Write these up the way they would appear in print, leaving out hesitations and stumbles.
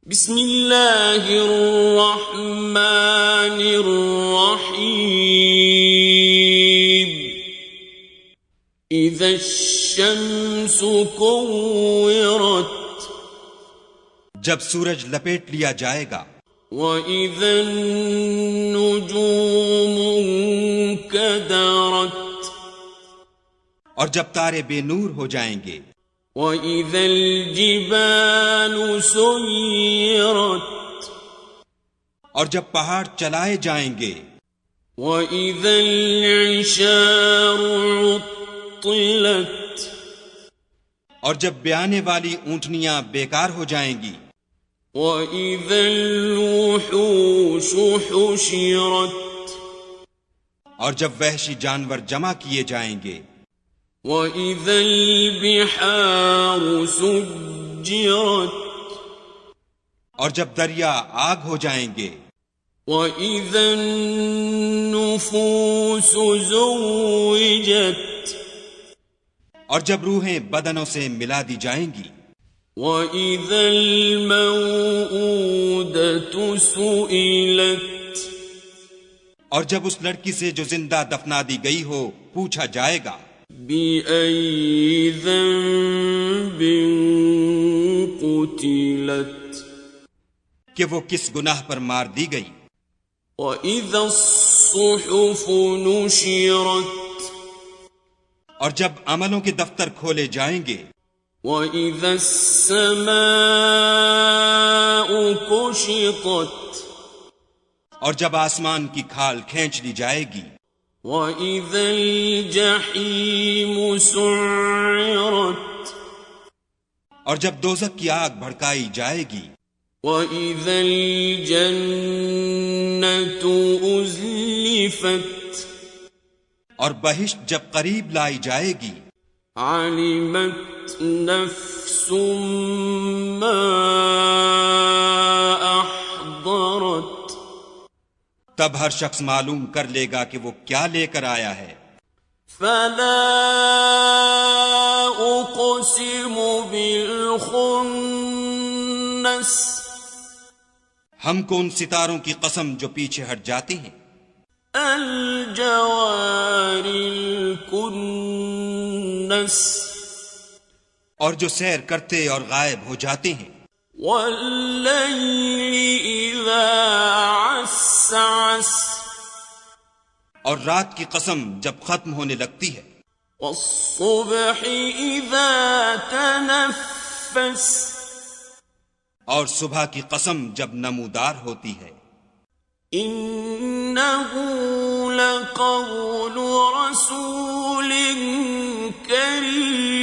بسم اللہ الرحمن الرحیم اذا الشمس كورت جب سورج لپیٹ لیا جائے گا، وَإِذَا النُّجُومُ انكدرت اور جب تارے بے نور ہو جائیں گے، وَإِذَا الْجِبَالُ سُيِّرَتْ اور جب پہاڑ چلائے جائیں گے، وَإِذَا الْعِشَارُ عُطِّلَتْ اور جب بیانے والی اونٹنیاں بیکار ہو جائیں گی، وَإِذَا الْوُحُوشُ حُشِرَتْ اور جب وحشی جانور جمع کیے جائیں گے، وَإِذَا الْبِحَارُ سُجِّرَتْ اور جب دریا آگ ہو جائیں گے، وَإِذَا النُّفُوسُ زُوِّجَتْ اور جب روحیں بدنوں سے ملا دی جائیں گی، وَإِذَا الْمَوْءُودَةُ سُئِلَتْ اور جب اس لڑکی سے جو زندہ دفنا دی گئی ہو پوچھا جائے گا، بِأَيِّ ذَنبٍ قُتِلَتْ کہ وہ کس گناہ پر مار دی گئی، وَإِذَا الصُّحُفُ نُشِرَتْ اور جب عملوں کے دفتر کھولے جائیں گے، وَإِذَا السَّمَاءُ كُشِطَتْ اور جب آسمان کی کھال کھینچ لی جائے گی، وَإِذَا الْجَحِيمُ سُعِّرَتْ اور جب دوزخ کی آگ بھڑکائی جائے گی، وَإِذَا الْجَنَّةُ أُزْلِفَتْ اور بہشت جب قریب لائی جائے گی، عَلِمَتْ نَفْسٌ مَّا أَحْضَرَتْ تب ہر شخص معلوم کر لے گا کہ وہ کیا لے کر آیا ہے۔ فَلَا أُقْسِمُ بِالْخُنَّسِ ہم کو ان ستاروں کی قسم جو پیچھے ہٹ جاتے ہیں، الْجَوَارِ الْكُنَّسِ اور جو سیر کرتے اور غائب ہو جاتے ہیں، وَاللَّيْلِ إِذَا عَسْعَسَ اور رات کی قسم جب ختم ہونے لگتی ہے، وَالصُّبْحِ إِذَا تَنَفَّسَ اور صبح کی قسم جب نمودار ہوتی ہے۔ إِنَّهُ لَقَوْلُ رَسُولٍ كَرِيمٍ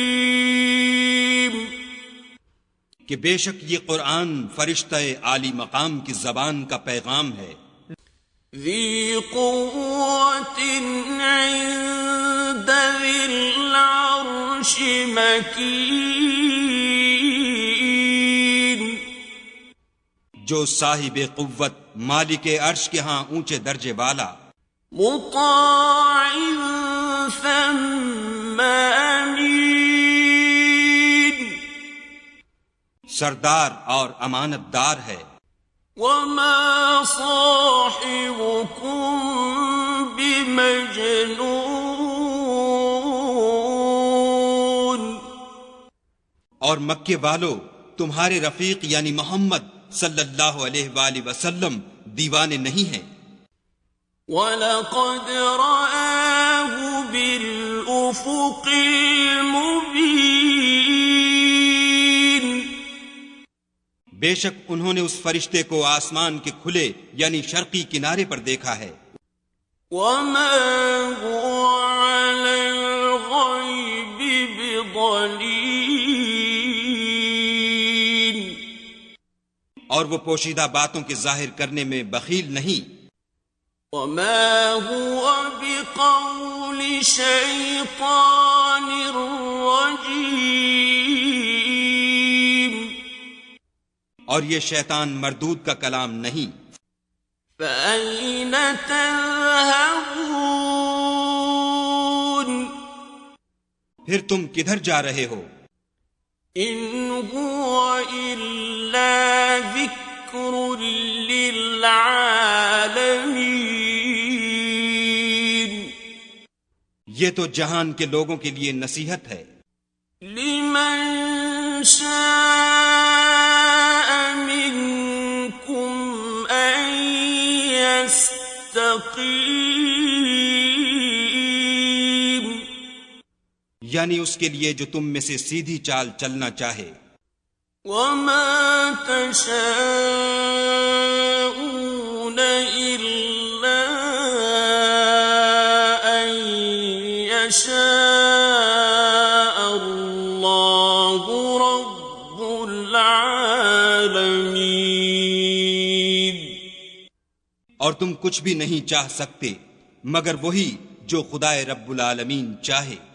کہ بے شک یہ قرآن فرشتہ عالی مقام کی زبان کا پیغام ہے، ذِي قُوَّةٍ عِندَ ذِي الْعَرْشِ مَكِينٍ جو صاحب قوت مالک عرش کے ہاں اونچے درجے والا، مُطَاعٍ ثَمَّ أَمِينٍ سردار اور امانت دار ہے، وَمَا صَاحِبُكُم بِمَجْنُونٍ اور مکے والو تمہارے رفیق یعنی محمد صلی اللہ علیہ وآلہ وسلم دیوانے نہیں ہیں، وَلَقَدْ رَآهُ بِالْأُفُقِ الْمُبِينِ بے شک انہوں نے اس فرشتے کو آسمان کے کھلے یعنی شرقی کنارے پر دیکھا ہے، وَمَا هُوَ عَلَى الْغَيْبِ بِضَنِينٍ اور وہ پوشیدہ باتوں کے ظاہر کرنے میں بخیل نہیں، وَمَا هُوَ بِقَوْلِ شَيْطَانٍ رَّجِيمٍ اور یہ شیطان مردود کا کلام نہیں۔ فَأَيْنَ تَذْهَبُونَ پھر تم کدھر جا رہے ہو؟ إِنْ هُوَ إِلَّا إلا ذكر للعالمين یہ تو جہان کے لوگوں کے لیے نصیحت ہے، لمن شاء منكم أن يستقيم، یعنی اس کے لیے جو تم میں سے سیدھی چال چلنا چاہے۔ وما تشاءون إلا أن يشاء الله رب العالمين، اور تم کچھ بھی نہیں چاہ سکتے مگر وہی جو خدائے رب العالمین چاہے۔